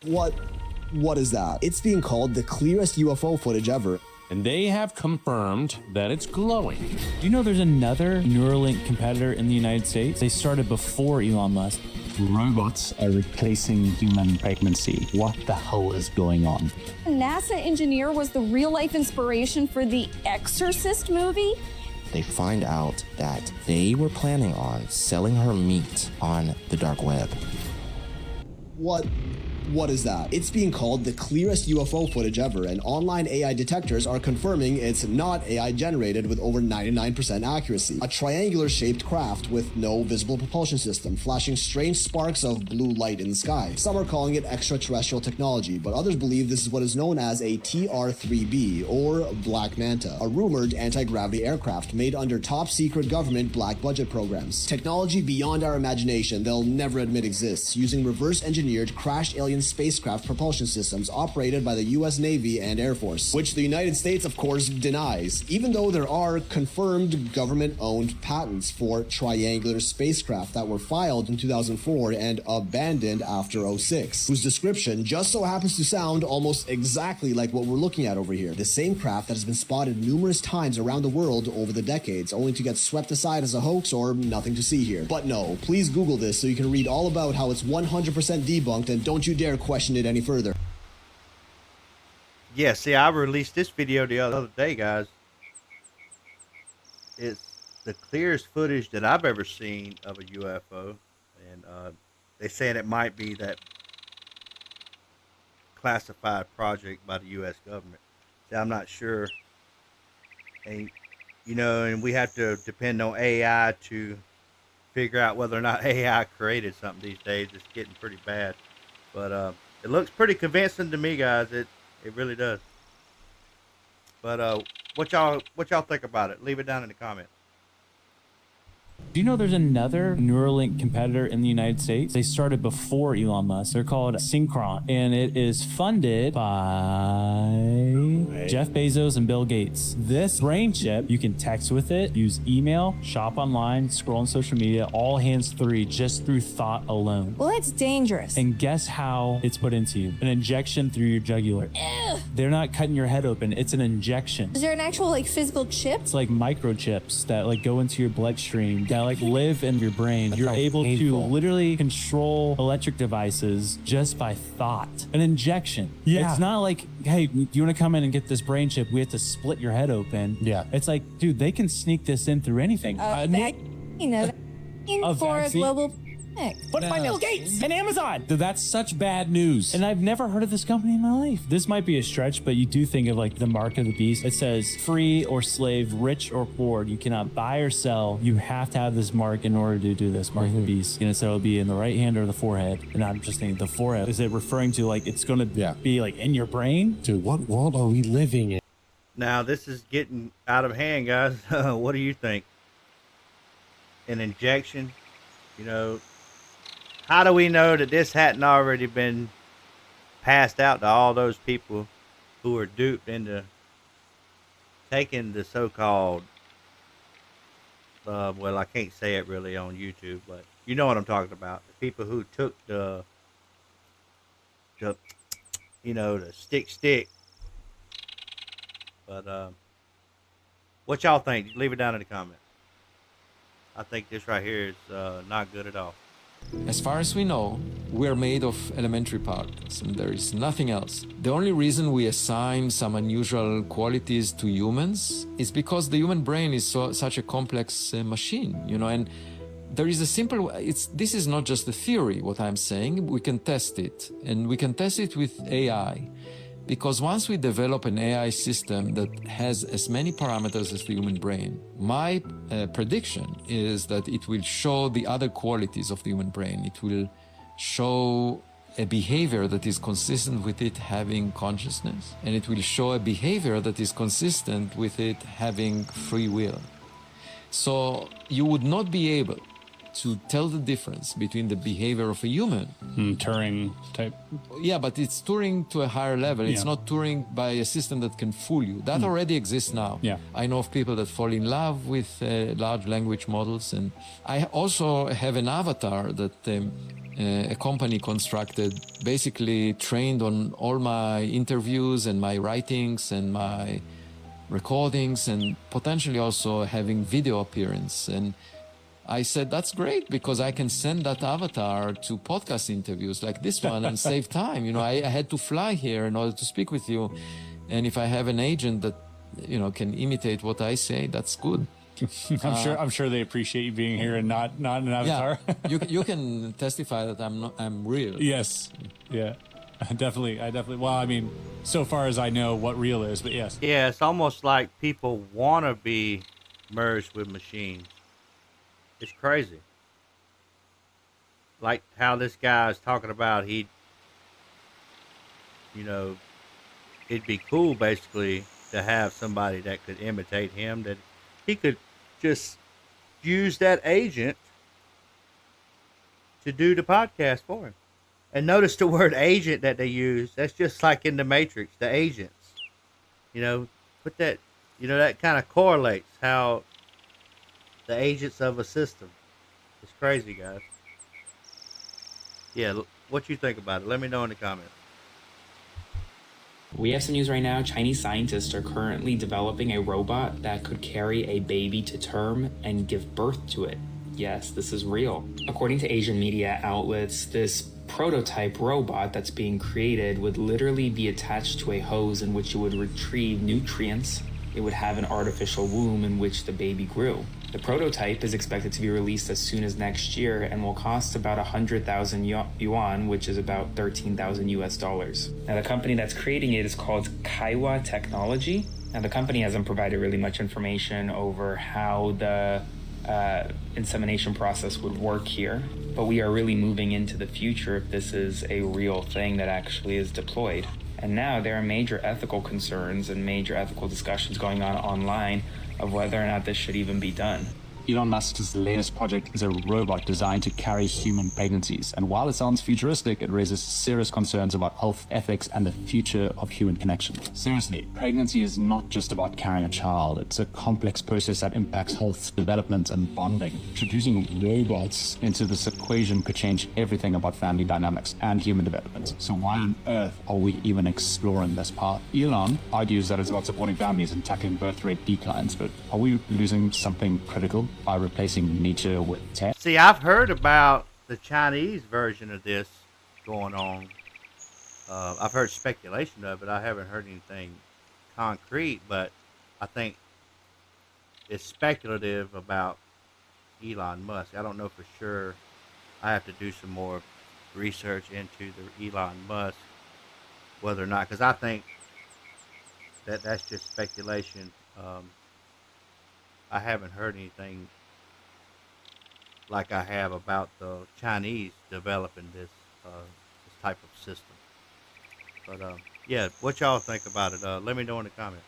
What is that? It's being called the clearest UFO footage ever. And they have confirmed that it's glowing. Do you know there's another Neuralink competitor in the United States? They started before Elon Musk. Robots are replacing human pregnancy. What the hell is going on? A NASA engineer was the real-life inspiration for the Exorcist movie. They find out that they were planning on selling her meat on the dark web. What is that? It's being called the clearest UFO footage ever, and online AI detectors are confirming it's not AI generated with over 99% accuracy. A triangular-shaped craft with no visible propulsion system, flashing strange sparks of blue light in the sky. Some are calling it extraterrestrial technology, but others believe this is what is known as a TR-3B, or Black Manta, a rumored anti-gravity aircraft made under top-secret government black budget programs. Technology beyond our imagination they'll never admit exists, using reverse-engineered crashed alien spacecraft propulsion systems operated by the US Navy and Air Force, which the United States, of course, denies, even though there are confirmed government-owned patents for triangular spacecraft that were filed in 2004 and abandoned after 2006, whose description just so happens to sound almost exactly like what we're looking at over here. The same craft that has been spotted numerous times around the world over the decades, only to get swept aside as a hoax or nothing to see here. But no, please Google this so you can read all about how it's 100% debunked, and don't you dare question it any further. Yeah, see, I released this video the other day, guys. It's the clearest footage that I've ever seen of a UFO, and they saying it might be that classified project by the U.S. government. See, I'm not sure, and you know, and we have to depend on AI to figure out whether or not AI created something these days. It's getting pretty bad. But it looks pretty convincing to me, guys. It really does. But what y'all think about it? Leave it down in the comments. Do you know there's another Neuralink competitor in the United States? They started before Elon Musk. They're called Synchron, and it is funded by Jeff Bezos and Bill Gates. This brain chip, you can text with it, use email, shop online, scroll on social media, all hands-free, just through thought alone. Well, that's dangerous. And guess how it's put into you? An injection through your jugular. Ew. They're not cutting your head open. It's an injection. Is there an actual physical chip? It's like microchips that go into your bloodstream that live in your brain. You're able to literally control electric devices just by thought. An injection. Yeah. It's not like, hey, do you want to come in and get this brain chip? We have to split your head open. Yeah. It's like, dude, they can sneak this in through anything. For a global. What by Bill Gates and Amazon? Dude, that's such bad news. And I've never heard of this company in my life. This might be a stretch, but you do think of the mark of the beast. It says free or slave, rich or poor. You cannot buy or sell. You have to have this mark in order to do this mark of the beast. And so it'll be in the right hand or the forehead. And I'm just thinking the forehead. Is it referring to it's going to be in your brain? Dude, what world are we living in? Now this is getting out of hand, guys. What do you think? An injection, How do we know that this hadn't already been passed out to all those people who were duped into taking the so-called, well, I can't say it really on YouTube, but you know what I'm talking about. The people who took the stick. But what y'all think? Leave it down in the comments. I think this right here is not good at all. As far as we know, we're made of elementary particles and there is nothing else. The only reason we assign some unusual qualities to humans is because the human brain is such a complex machine, and there is a simple, this is not just a theory, what I'm saying, we can test it, and we can test it with AI. Because once we develop an AI system that has as many parameters as the human brain, my prediction is that it will show the other qualities of the human brain. It will show a behavior that is consistent with it having consciousness, and it will show a behavior that is consistent with it having free will. So you would not be able to tell the difference between the behavior of a human. Turing type. Yeah, but it's Turing to a higher level. It's not Turing by a system that can fool you. That already exists now. Yeah. I know of people that fall in love with large language models, and I also have an avatar that a company constructed, basically trained on all my interviews and my writings and my recordings, and potentially also having video appearance. And I said, that's great, because I can send that avatar to podcast interviews like this one and save time. You know, I had to fly here in order to speak with you. And if I have an agent that, you know, can imitate what I say, that's good. I'm sure they appreciate you being here and not an avatar. Yeah, you can testify that I'm real. Yes. Yeah. Definitely. Well, I mean, so far as I know what real is, but yes. Yeah, it's almost like people want to be merged with machines. It's crazy. Like how this guy is talking about, you know, it'd be cool basically to have somebody that could imitate him, that he could just use that agent to do the podcast for him. And notice the word agent that they use. That's just like in the Matrix, the agents. You know, put that, you know, that kind of correlates how the agents of a system. It's crazy, guys. Yeah, what you think about it? Let me know in the comments. We have some news right now. Chinese scientists are currently developing a robot that could carry a baby to term and give birth to it. Yes, this is real. According to Asian media outlets, this prototype robot that's being created would literally be attached to a hose in which it would retrieve nutrients. It would have an artificial womb in which the baby grew. The prototype is expected to be released as soon as next year and will cost about 100,000 yuan, which is about 13,000 US dollars. Now, the company that's creating it is called Kaiwa Technology. Now, the company hasn't provided really much information over how the insemination process would work here, but we are really moving into the future if this is a real thing that actually is deployed. And now there are major ethical concerns and major ethical discussions going on online of whether or not this should even be done. Elon Musk's latest project is a robot designed to carry human pregnancies. And while it sounds futuristic, it raises serious concerns about health, ethics, and the future of human connection. Seriously, pregnancy is not just about carrying a child. It's a complex process that impacts health, development, and bonding. Introducing robots into this equation could change everything about family dynamics and human development. So why on earth are we even exploring this path? Elon argues that it's about supporting families and tackling birth rate declines, but are we losing something critical by replacing nature with tech? See, I've heard about the Chinese version of this going on. I've heard speculation of it. I haven't heard anything concrete, but I think it's speculative about Elon Musk. I don't know for sure. I have to do some more research into the Elon Musk, whether or not, because I think that that's just speculation. I haven't heard anything like I have about the Chinese developing this type of system. But yeah, what y'all think about it? Let me know in the comments.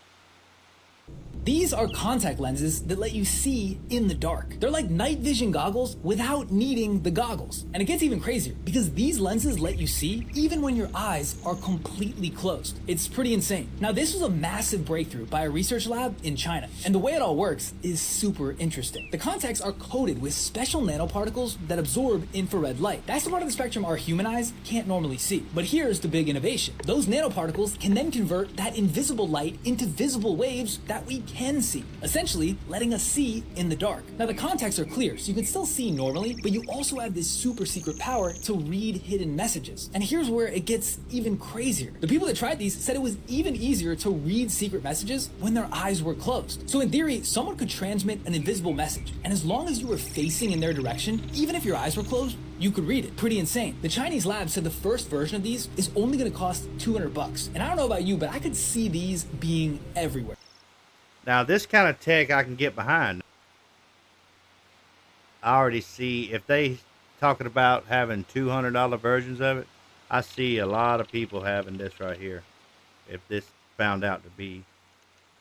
These are contact lenses that let you see in the dark. They're like night vision goggles without needing the goggles. And it gets even crazier because these lenses let you see even when your eyes are completely closed. It's pretty insane. Now, this was a massive breakthrough by a research lab in China. And the way it all works is super interesting. The contacts are coated with special nanoparticles that absorb infrared light. That's the part of the spectrum our human eyes can't normally see. But here's the big innovation. Those nanoparticles can then convert that invisible light into visible waves that we can see, essentially letting us see in the dark. Now, the contacts are clear, so you can still see normally, but you also have this super secret power to read hidden messages. And here's where it gets even crazier. The people that tried these said it was even easier to read secret messages when their eyes were closed. So in theory, someone could transmit an invisible message, and as long as you were facing in their direction, even if your eyes were closed, you could read it. Pretty insane. The Chinese lab said the first version of these is only going to cost $200. And I don't know about you, but I could see these being everywhere. Now, this kind of tech I can get behind. I already see, if they talking about having $200 versions of it, I see a lot of people having this right here. If this found out to be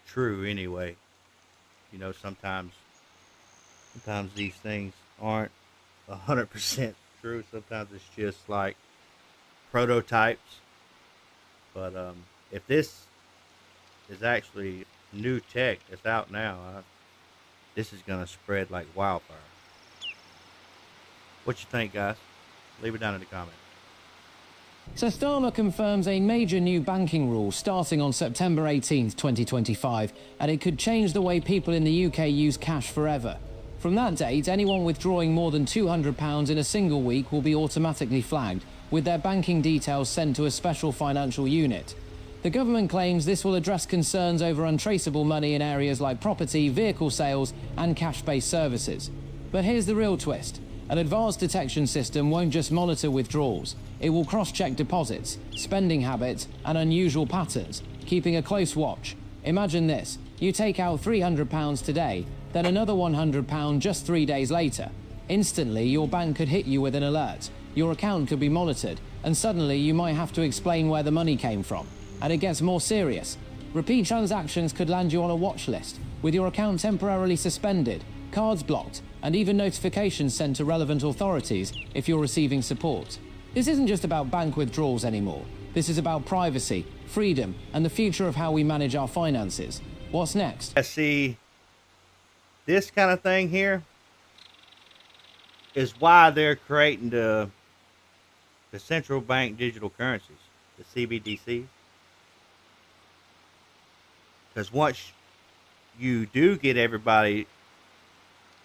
true anyway. You know, sometimes these things aren't 100% true. Sometimes it's just like prototypes. But if this is actually new tech that's out now, this is gonna spread like wildfire. What you think, guys? Leave it down in the comments. So Starmer confirms a major new banking rule starting on September 18th, 2025, and it could change the way people in the UK use cash forever. From that date, anyone withdrawing more than £200 in a single week will be automatically flagged, with their banking details sent to a special financial unit. The government claims this will address concerns over untraceable money in areas like property, vehicle sales, and cash-based services. But here's the real twist. An advanced detection system won't just monitor withdrawals. It will cross-check deposits, spending habits, and unusual patterns, keeping a close watch. Imagine this. You take out £300 today, then another £100 just 3 days later. Instantly, your bank could hit you with an alert. Your account could be monitored, and suddenly you might have to explain where the money came from. And it gets more serious. Repeat transactions could land you on a watch list, with your account temporarily suspended, cards blocked, and even notifications sent to relevant authorities if you're receiving support. This isn't just about bank withdrawals anymore. This is about privacy, freedom, and the future of how we manage our finances. What's next? I see this kind of thing here is why they're creating the central bank digital currencies, the CBDCs. Because once you do get everybody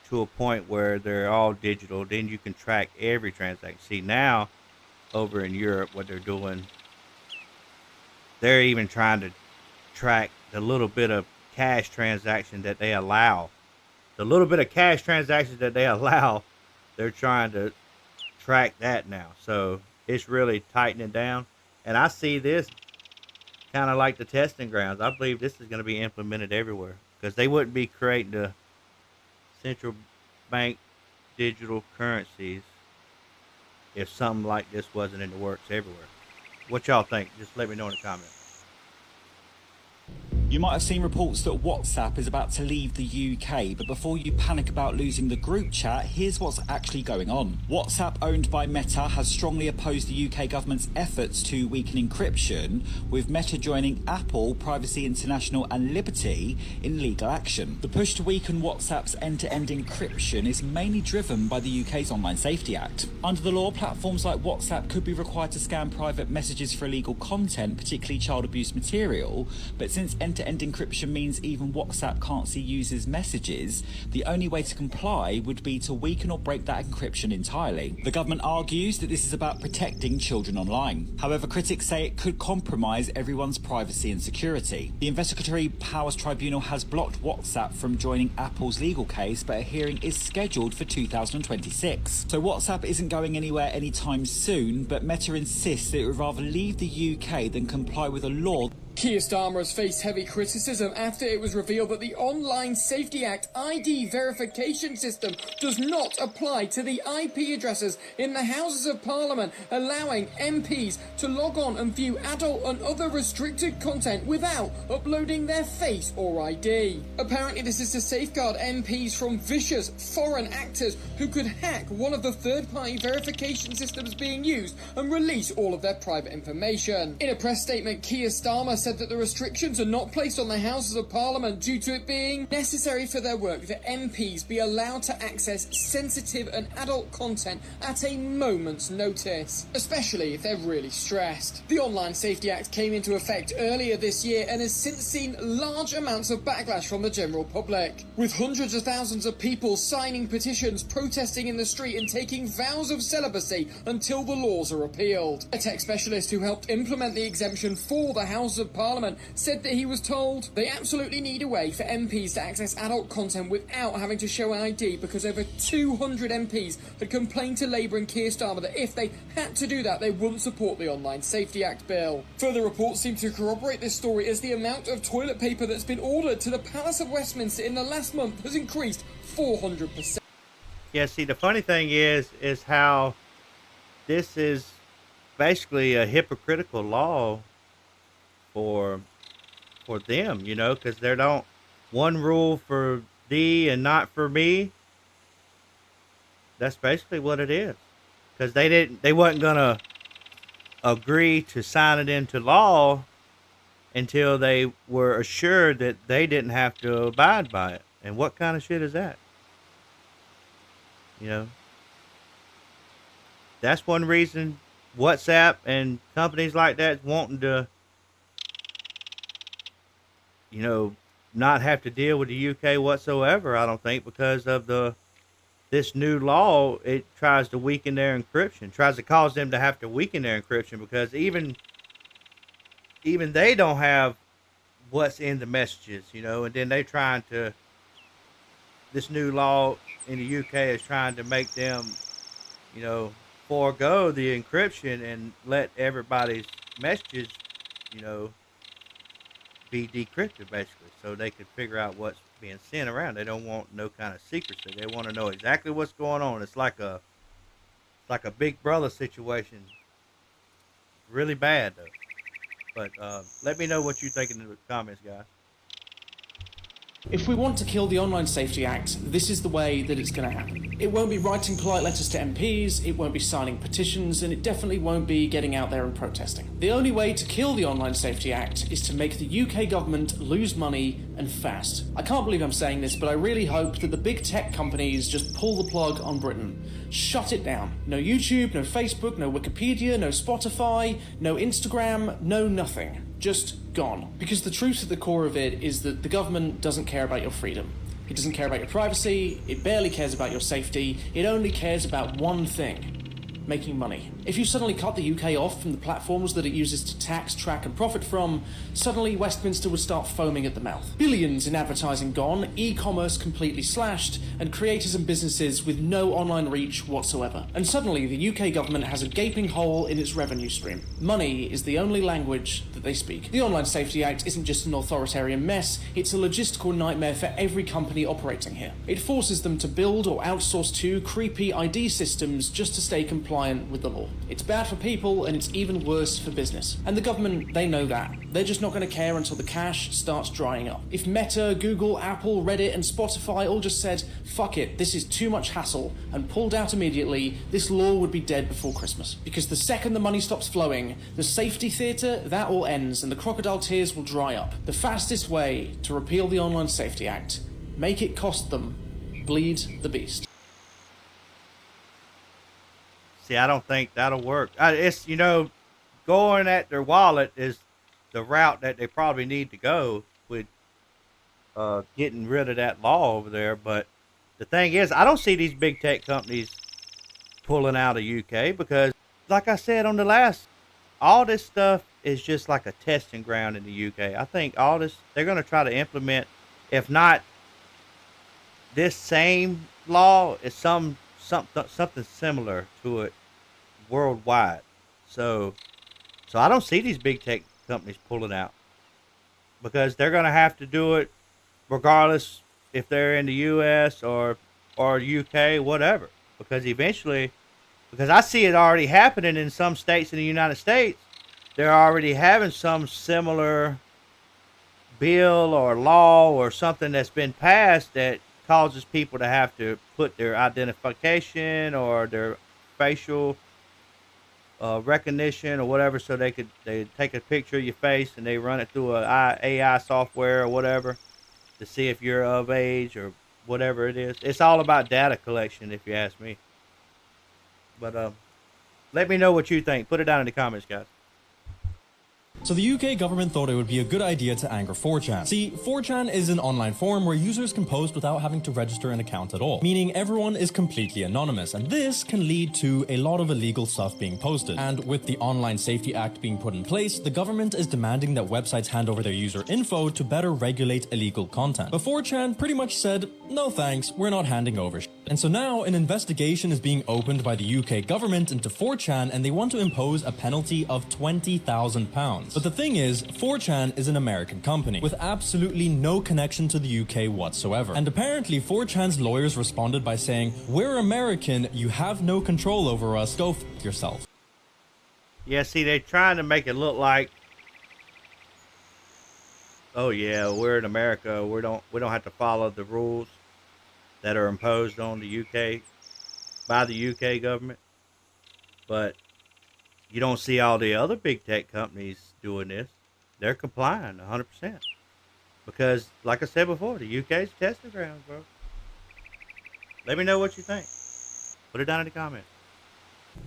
to a point where they're all digital, then you can track every transaction. See, now over in Europe, what they're doing, they're even trying to track the little bit of cash transaction that they allow. The little bit of cash transactions that they allow, they're trying to track that now. So it's really tightening down. And I see this kind of like the testing grounds. I believe this is going to be implemented everywhere, because they wouldn't be creating the central bank digital currencies if something like this wasn't in the works everywhere. What y'all think? Just let me know in the comments. You might have seen reports that WhatsApp is about to leave the UK, but before you panic about losing the group chat, here's what's actually going on. WhatsApp, owned by Meta, has strongly opposed the UK government's efforts to weaken encryption, with Meta joining Apple, Privacy International and Liberty in legal action. The push to weaken WhatsApp's end-to-end encryption is mainly driven by the UK's Online Safety Act. Under the law, platforms like WhatsApp could be required to scan private messages for illegal content, particularly child abuse material, but since end-to-end encryption means even WhatsApp can't see users' messages, the only way to comply would be to weaken or break that encryption entirely. The government argues that this is about protecting children online. However, critics say it could compromise everyone's privacy and security. The Investigatory Powers Tribunal has blocked WhatsApp from joining Apple's legal case, but a hearing is scheduled for 2026. So WhatsApp isn't going anywhere anytime soon, but Meta insists that it would rather leave the UK than comply with a law. Keir Starmer has faced heavy criticism after it was revealed that the Online Safety Act ID verification system does not apply to the IP addresses in the Houses of Parliament, allowing MPs to log on and view adult and other restricted content without uploading their face or ID. Apparently this is to safeguard MPs from vicious foreign actors who could hack one of the third-party verification systems being used and release all of their private information. In a press statement, Keir Starmer said that the restrictions are not placed on the Houses of Parliament due to it being necessary for their work that MPs be allowed to access sensitive and adult content at a moment's notice, especially if they're really stressed. The Online Safety Act came into effect earlier this year and has since seen large amounts of backlash from the general public, with hundreds of thousands of people signing petitions, protesting in the street and taking vows of celibacy until the laws are repealed. A tech specialist who helped implement the exemption for the House of Parliament said that he was told they absolutely need a way for MPs to access adult content without having to show an ID, because over 200 MPs had complained to Labour and Keir Starmer that if they had to do that, they wouldn't support the Online Safety Act bill. Further reports seem to corroborate this story, as the amount of toilet paper that's been ordered to the Palace of Westminster in the last month has increased 400%. Yeah, see, the funny thing is how this is basically a hypocritical law for them, you know, because they don't one rule for thee and not for me. That's basically what it is, because they wasn't gonna agree to sign it into law until they were assured that they didn't have to abide by it. And what kind of shit is that? You know, that's one reason WhatsApp and companies like that wanting to, you know, not have to deal with the UK whatsoever. I don't think, because of this new law. It tries to weaken their encryption, tries to cause them to have to weaken their encryption, because even they don't have what's in the messages, you know, and then they trying to, this new law in the UK is trying to make them, you know, forego the encryption and let everybody's messages, you know, be decrypted basically, so they can figure out what's being sent around. They don't want no kind of secrecy. They want to know exactly what's going on. It's like a Big Brother situation. Really bad though. But let me know what you think in the comments, guys. If we want to kill the Online Safety Act, this is the way that it's going to happen. It won't be writing polite letters to MPs, it won't be signing petitions, and it definitely won't be getting out there and protesting. The only way to kill the Online Safety Act is to make the UK government lose money, and fast. I can't believe I'm saying this, but I really hope that the big tech companies just pull the plug on Britain. Shut it down. No YouTube, no Facebook, no Wikipedia, no Spotify, no Instagram, no nothing. Just gone. Because the truth at the core of it is that the government doesn't care about your freedom. It doesn't care about your privacy, it barely cares about your safety, it only cares about one thing: making money. If you suddenly cut the UK off from the platforms that it uses to tax, track and profit from, suddenly Westminster would start foaming at the mouth. Billions in advertising gone, e-commerce completely slashed, and creators and businesses with no online reach whatsoever. And suddenly the UK government has a gaping hole in its revenue stream. Money is the only language that they speak. The Online Safety Act isn't just an authoritarian mess, it's a logistical nightmare for every company operating here. It forces them to build or outsource to creepy ID systems just to stay compliant with the law. It's bad for people and it's even worse for business. And the government, they know that. They're just not going to care until the cash starts drying up. If Meta, Google, Apple, Reddit and Spotify all just said, fuck it, this is too much hassle, and pulled out immediately, this law would be dead before Christmas. Because the second the money stops flowing, the safety theatre, that all ends and the crocodile tears will dry up. The fastest way to repeal the Online Safety Act: make it cost them. Bleed the beast. See, I don't think that'll work. It's, you know, going at their wallet is the route that they probably need to go with getting rid of that law over there. But the thing is, I don't see these big tech companies pulling out of UK because, like I said on the last, all this stuff is just like a testing ground in the UK. I think all this, they're going to try to implement, if not this same law, is something similar to it worldwide. So I don't see these big tech companies pulling out because they're going to have to do it regardless if they're in the US or UK, whatever, because eventually, because I see it already happening in some states in the United States. They're already having some similar bill or law or something that's been passed that causes people to have to put their identification or their facial recognition or whatever, so they take a picture of your face and they run it through a AI software or whatever to see if you're of age or whatever it is. It's all about data collection, if you ask me. But let me know what you think. Put it down in the comments, guys. So the UK government thought it would be a good idea to anger 4chan. See, 4chan is an online forum where users can post without having to register an account at all, meaning everyone is completely anonymous, and this can lead to a lot of illegal stuff being posted. And with the Online Safety Act being put in place, the government is demanding that websites hand over their user info to better regulate illegal content. But 4chan pretty much said, no thanks, we're not handing over shit. And so now an investigation is being opened by the UK government into 4chan, and they want to impose a penalty of £20,000. But the thing is, 4chan is an American company with absolutely no connection to the UK whatsoever. And apparently 4chan's lawyers responded by saying, we're American, you have no control over us, go f*** yourself. Yeah, see, they're trying to make it look like, oh yeah, we're in America, we don't have to follow the rules that are imposed on the UK by the UK government. But you don't see all the other big tech companies doing this. They're complying 100%. Because, like I said before, the UK's testing ground, bro. Let me know what you think. Put it down in the comments.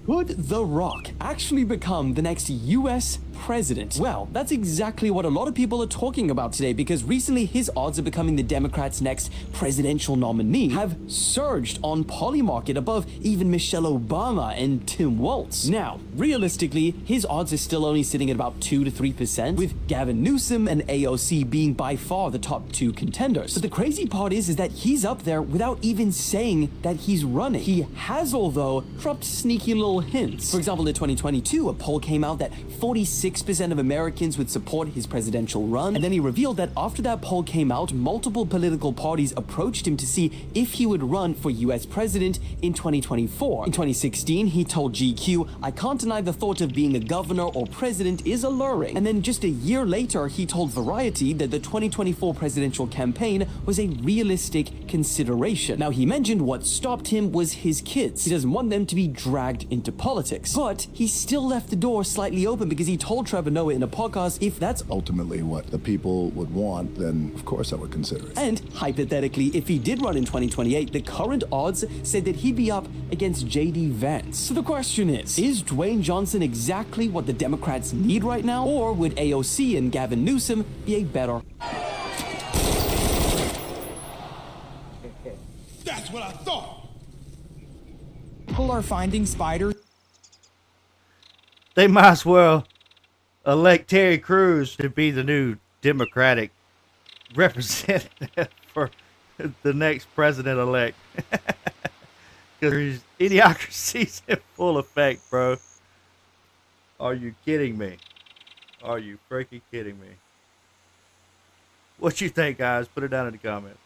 Could The Rock actually become the next US president? Well, that's exactly what a lot of people are talking about today, because recently his odds of becoming the Democrats' next presidential nominee have surged on Polymarket above even Michelle Obama and Tim Walz. Now, realistically, his odds are still only sitting at about 2 to 3%, with Gavin Newsom and AOC being by far the top two contenders. But the crazy part is that he's up there without even saying that he's running. He has, although, dropped sneaky little hints. For example, in 2022, a poll came out that 46% of Americans would support his presidential run, and then he revealed that after that poll came out, multiple political parties approached him to see if he would run for US president in 2024. In 2016, he told GQ, "I can't deny the thought of being a governor or president is alluring." And then just a year later, he told Variety that the 2024 presidential campaign was a realistic consideration. Now, he mentioned what stopped him was his kids. He doesn't want them to be dragged into politics. But he still left the door slightly open, because he told Trevor Noah in a podcast if that's ultimately what the people would want, then of course I would consider it. And hypothetically, if he did run in 2028, the current odds say that he'd be up against JD Vance. So the question is Dwayne Johnson exactly what the Democrats need right now? Or would AOC and Gavin Newsom be a better? That's what I thought. People are finding spiders. They might as well elect Terry Crews to be the new Democratic representative for the next president-elect. Because idiocracy's in full effect, bro. Are you kidding me? Are you freaking kidding me? What you think, guys? Put it down in the comments.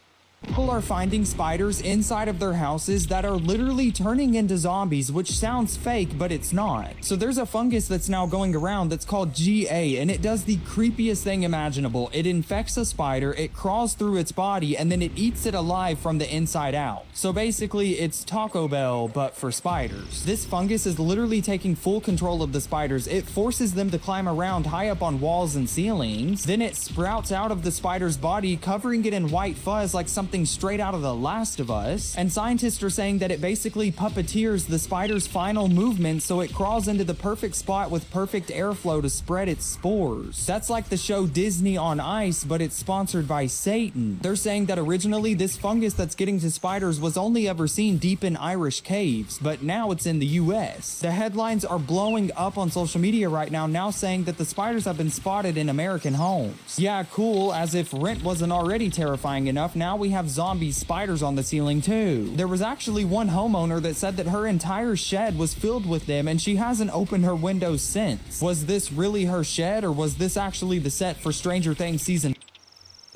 People are finding spiders inside of their houses that are literally turning into zombies, which sounds fake, but it's not. So there's a fungus that's now going around that's called GA, and it does the creepiest thing imaginable. It infects a spider, it crawls through its body, and then it eats it alive from the inside out. So basically, it's Taco Bell, but for spiders. This fungus is literally taking full control of the spiders. It forces them to climb around high up on walls and ceilings. Then it sprouts out of the spider's body, covering it in white fuzz like something straight out of The Last of Us, and scientists are saying that it basically puppeteers the spider's final movement so it crawls into the perfect spot with perfect airflow to spread its spores. That's like the show Disney on Ice, but it's sponsored by Satan. They're saying that originally this fungus that's getting to spiders was only ever seen deep in Irish caves, but now it's in the US. The headlines are blowing up on social media right now saying that the spiders have been spotted in American homes. Yeah, cool, as if Rent wasn't already terrifying enough, now we have zombie spiders on the ceiling too. There was actually one homeowner that said that her entire shed was filled with them and she hasn't opened her windows since. Was this really her shed, or was this actually the set for Stranger Things season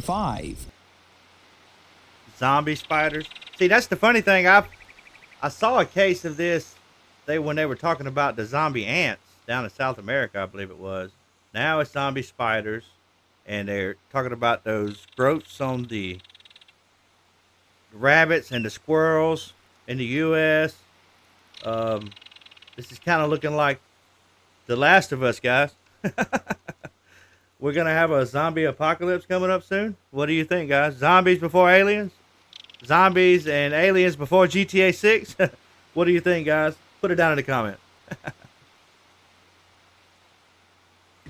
5? Zombie spiders. See, that's the funny thing. I saw a case of this when they were talking about the zombie ants down in South America, I believe it was. Now it's zombie spiders, and they're talking about those growths on the rabbits and the squirrels in the U.S. This is kind of looking like The Last of Us, guys. We're going to have a zombie apocalypse coming up soon. What do you think, guys? Zombies before aliens? Zombies and aliens before GTA 6? What do you think, guys? Put it down in the comment.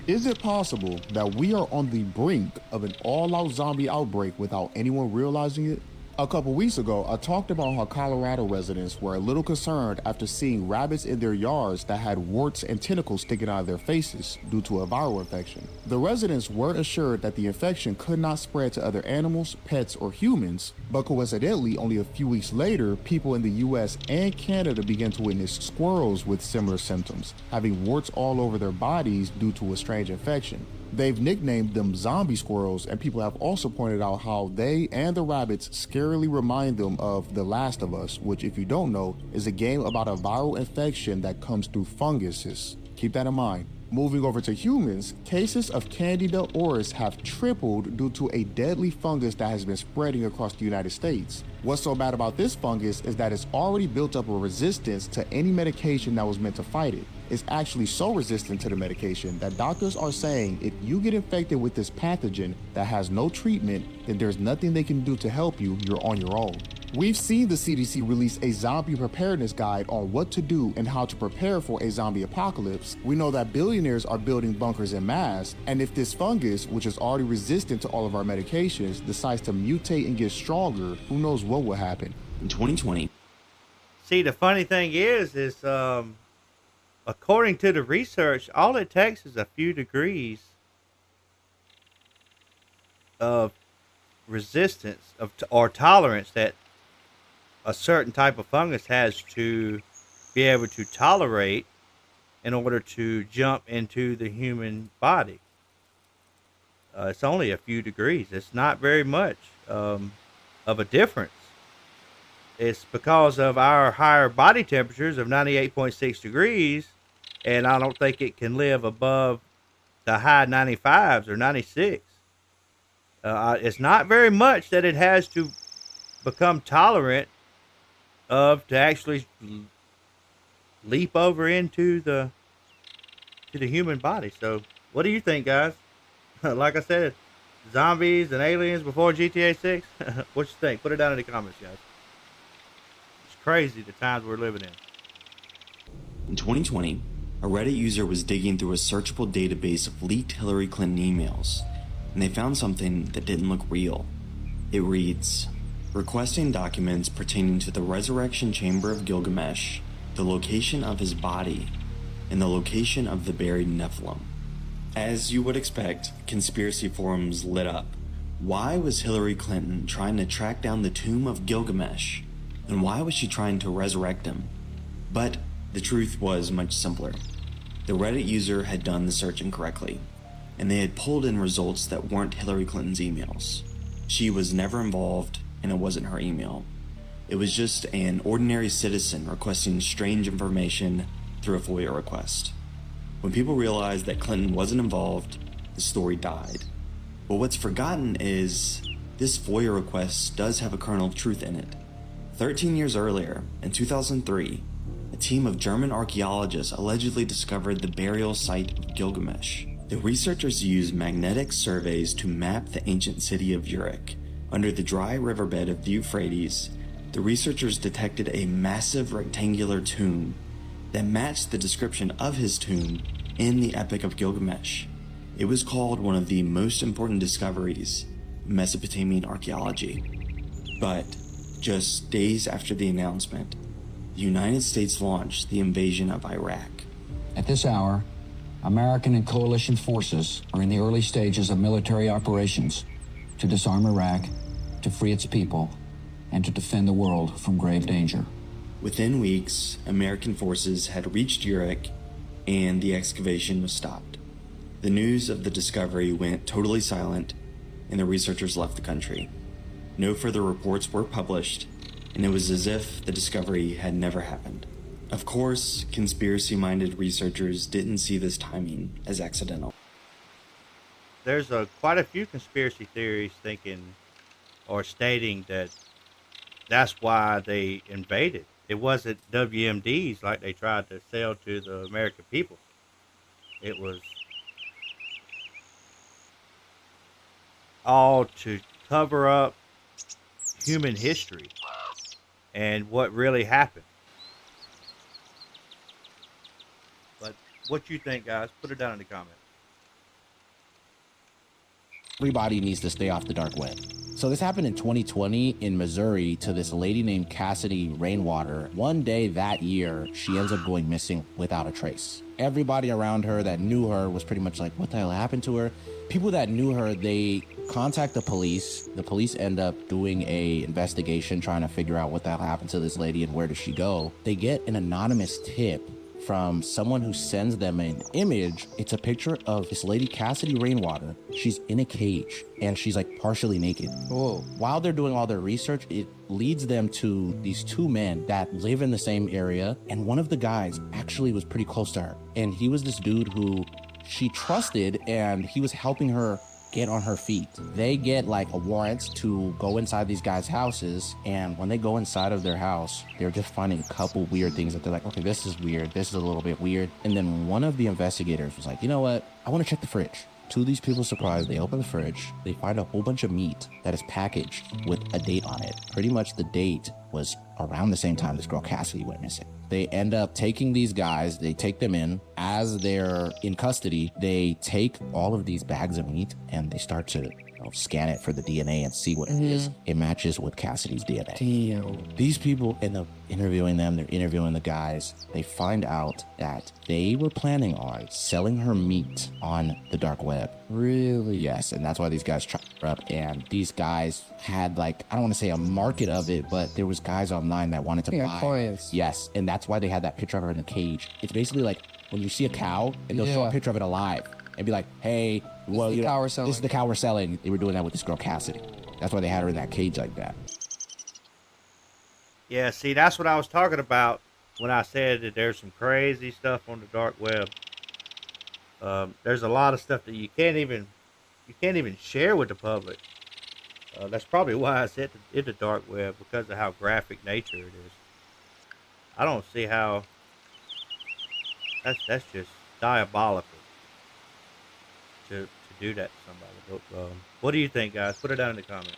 Is it possible that we are on the brink of an all-out zombie outbreak without anyone realizing it? A couple weeks ago, I talked about how Colorado residents were a little concerned after seeing rabbits in their yards that had warts and tentacles sticking out of their faces due to a viral infection. The residents were assured that the infection could not spread to other animals, pets, or humans, but coincidentally, only a few weeks later, people in the US and Canada began to witness squirrels with similar symptoms, having warts all over their bodies due to a strange infection. They've nicknamed them zombie squirrels, and people have also pointed out how they and the rabbits scarily remind them of The Last of Us, which, if you don't know, is a game about a viral infection that comes through funguses. Keep that in mind. Moving over to humans, cases of Candida auris have tripled due to a deadly fungus that has been spreading across the United States. What's so bad about this fungus is that it's already built up a resistance to any medication that was meant to fight it. It's actually so resistant to the medication that doctors are saying if you get infected with this pathogen that has no treatment, then there's nothing they can do to help you, you're on your own. We've seen the CDC release a zombie preparedness guide on what to do and how to prepare for a zombie apocalypse. We know that billionaires are building bunkers en masse, and if this fungus, which is already resistant to all of our medications, decides to mutate and get stronger, who knows what will happen. In 2020. See, the funny thing is according to the research, all it takes is a few degrees of resistance or tolerance that a certain type of fungus has to be able to tolerate in order to jump into the human body. It's only a few degrees. It's not very much of a difference. It's because of our higher body temperatures of 98.6 degrees, and I don't think it can live above the high 95s or 96. It's not very much that it has to become tolerant of to actually leap over into the human body. So what do you think, guys? Like I said, zombies and aliens before GTA 6. What you think? Put it down in the comments, guys. It's crazy the times we're living in. In 2020, a Reddit user was digging through a searchable database of leaked Hillary Clinton emails, and they found something that didn't look real. It reads, requesting documents pertaining to the resurrection chamber of Gilgamesh, the location of his body, and the location of the buried Nephilim. As you would expect, conspiracy forums lit up. Why was Hillary Clinton trying to track down the tomb of Gilgamesh? And why was she trying to resurrect him? But the truth was much simpler. The Reddit user had done the search incorrectly, and they had pulled in results that weren't Hillary Clinton's emails. She was never involved, and it wasn't her email. It was just an ordinary citizen requesting strange information through a FOIA request. When people realized that Clinton wasn't involved, the story died. But what's forgotten is this FOIA request does have a kernel of truth in it. 13 years earlier, in 2003, a team of German archaeologists allegedly discovered the burial site of Gilgamesh. The researchers used magnetic surveys to map the ancient city of Uruk. Under the dry riverbed of the Euphrates, the researchers detected a massive rectangular tomb that matched the description of his tomb in the Epic of Gilgamesh. It was called one of the most important discoveries in Mesopotamian archaeology. But just days after the announcement, the United States launched the invasion of Iraq. At this hour, American and coalition forces are in the early stages of military operations to disarm Iraq, to free its people, and to defend the world from grave danger. Within weeks, American forces had reached Uruk, and the excavation was stopped. The news of the discovery went totally silent, and the researchers left the country. No further reports were published, and it was as if the discovery had never happened. Of course, conspiracy-minded researchers didn't see this timing as accidental. There's quite a few conspiracy theories thinking or stating that that's why they invaded. It wasn't WMDs like they tried to sell to the American people. It was all to cover up human history and what really happened. But what you think, guys? Put it down in the comments. Everybody needs to stay off the dark web. So this happened in 2020 in Missouri to this lady named Cassidy Rainwater. One day that year, she ends up going missing without a trace. Everybody around her that knew her was pretty much like, what the hell happened to her? People that knew her, they contact the police. The police end up doing a investigation trying to figure out what the hell happened to this lady and where did she go. They get an anonymous tip from someone who sends them an image. It's a picture of this lady, Cassidy Rainwater. She's in a cage and she's like partially naked. Whoa. While they're doing all their research, it leads them to these two men that live in the same area. And one of the guys actually was pretty close to her. And he was this dude who she trusted and he was helping her get on her feet. They get like a warrant to go inside these guys' houses, and when they go inside of their house, they're just finding a couple weird things that they're like, okay, this is weird, this is a little bit weird. And then one of the investigators was like, you know what, I want to check the fridge. To these people's surprise, they open the fridge, they find a whole bunch of meat that is packaged with a date on it. Pretty much the date was around the same time this girl Cassidy went missing. They end up taking these guys, they take them in. As they're in custody, they take all of these bags of meat and they start to scan it for the DNA and see what it is. It matches with Cassidy's DNA. Damn. These people end up interviewing them. They're interviewing the guys. They find out that they were planning on selling her meat on the dark web. Really? Yes, and that's why these guys trapped her up. And these guys had, like, I don't want to say a market of it, but there was guys online that wanted to buy. Clients. Yes, and that's why they had that picture of her in a cage. It's basically like when you see a cow and they'll show a picture of it alive and be like, hey, well, this is the cow we're selling. They were doing that with this girl Cassidy. That's why they had her in that cage like that. Yeah, see, that's what I was talking about when I said that there's some crazy stuff on the dark web. There's a lot of stuff that you can't even share with the public. That's probably why it's in the dark web, because of how graphic nature it is. I don't see how that's just diabolical to do that to somebody. But, what do you think, guys? Put it down in the comments.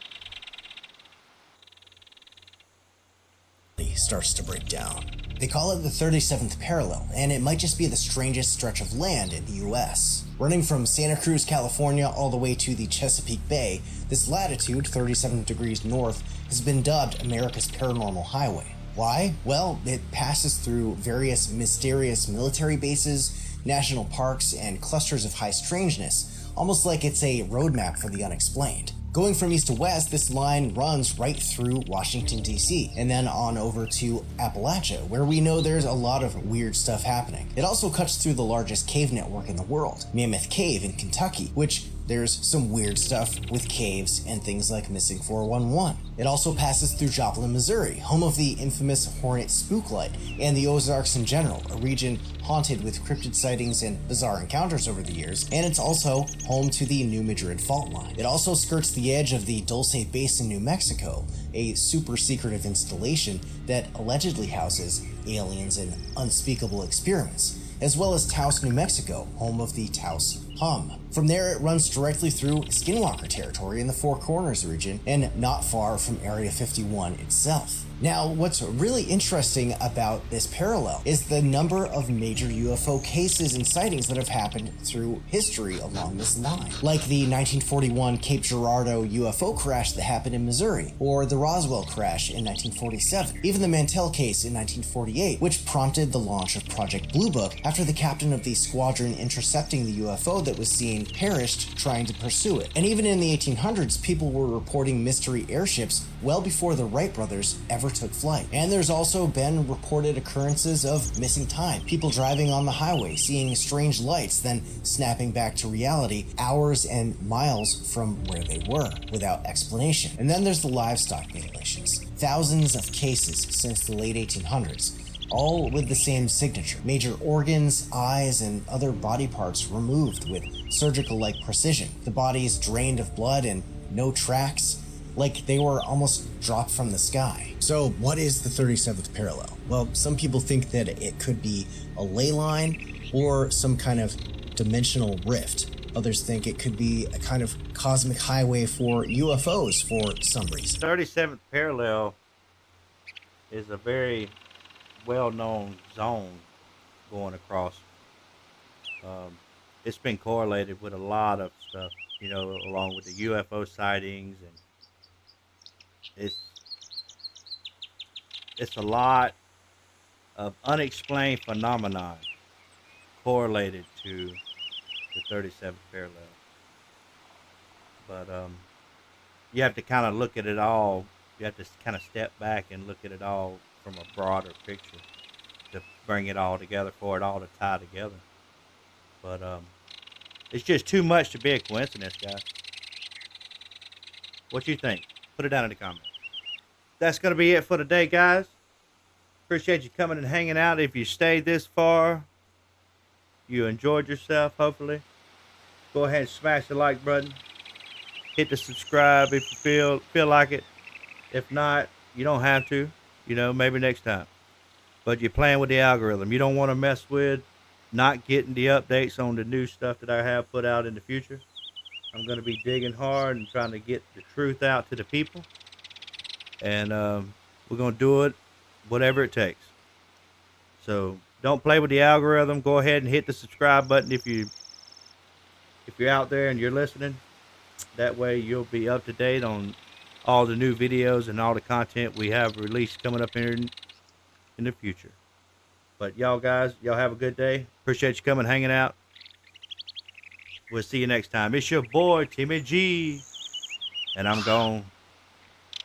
Starts to break down. They call it the 37th parallel, and it might just be the strangest stretch of land in the US. Running from Santa Cruz, California all the way to the Chesapeake Bay, this latitude, 37 degrees north, has been dubbed America's Paranormal Highway. Why? Well, it passes through various mysterious military bases, national parks, and clusters of high strangeness, almost like it's a roadmap for the unexplained. Going from east to west, this line runs right through Washington, D.C., and then on over to Appalachia, where we know there's a lot of weird stuff happening. It also cuts through the largest cave network in the world, Mammoth Cave in Kentucky, which there's some weird stuff with caves and things like Missing 411. It also passes through Joplin, Missouri, home of the infamous Hornet Spooklight, and the Ozarks in general, a region haunted with cryptid sightings and bizarre encounters over the years, and it's also home to the New Madrid fault line. It also skirts the edge of the Dulce Basin, New Mexico, a super secretive installation that allegedly houses aliens and unspeakable experiments, as well as Taos, New Mexico, home of the Taos Hum. From there, it runs directly through Skinwalker territory in the Four Corners region and not far from Area 51 itself. Now, what's really interesting about this parallel is the number of major UFO cases and sightings that have happened through history along this line, like the 1941 Cape Girardeau UFO crash that happened in Missouri, or the Roswell crash in 1947, even the Mantell case in 1948, which prompted the launch of Project Blue Book after the captain of the squadron intercepting the UFO that was seen perished trying to pursue it. And even in the 1800s, people were reporting mystery airships well before the Wright brothers ever took flight. And there's also been reported occurrences of missing time, people driving on the highway, seeing strange lights, then snapping back to reality hours and miles from where they were without explanation. And then there's the livestock mutilations. Thousands of cases since the late 1800s, all with the same signature. Major organs, eyes, and other body parts removed with surgical-like precision. The bodies drained of blood and no tracks, like they were almost dropped from the sky. So what is the 37th parallel? Well, some people think that it could be a ley line or some kind of dimensional rift. Others think it could be a kind of cosmic highway for UFOs for some reason. 37th parallel is a very well-known zone going across. It's been correlated with a lot of stuff, you know, along with the UFO sightings, and it's a lot of unexplained phenomenon correlated to the 37th parallel. But you have to kind of look at it all. You have to kind of step back and look at it all from a broader picture to bring it all together, for it all to tie together. But it's just too much to be a coincidence, guys. What you think? Put it down in the comments. That's going to be it for today, guys. Appreciate you coming and hanging out. If you stayed this far, you enjoyed yourself, hopefully. Go ahead and smash the like button. Hit the subscribe if you feel like it. If not, you don't have to. You know, maybe next time. But you're playing with the algorithm. You don't want to mess with not getting the updates on the new stuff that I have put out in the future. I'm going to be digging hard and trying to get the truth out to the people. And we're going to do it whatever it takes. So don't play with the algorithm. Go ahead and hit the subscribe button if you're out there and you're listening. That way you'll be up to date on all the new videos and all the content we have released coming up here in the future. But y'all guys, y'all have a good day. Appreciate you coming, hanging out. We'll see you next time. It's your boy, Timmy G. And I'm gone.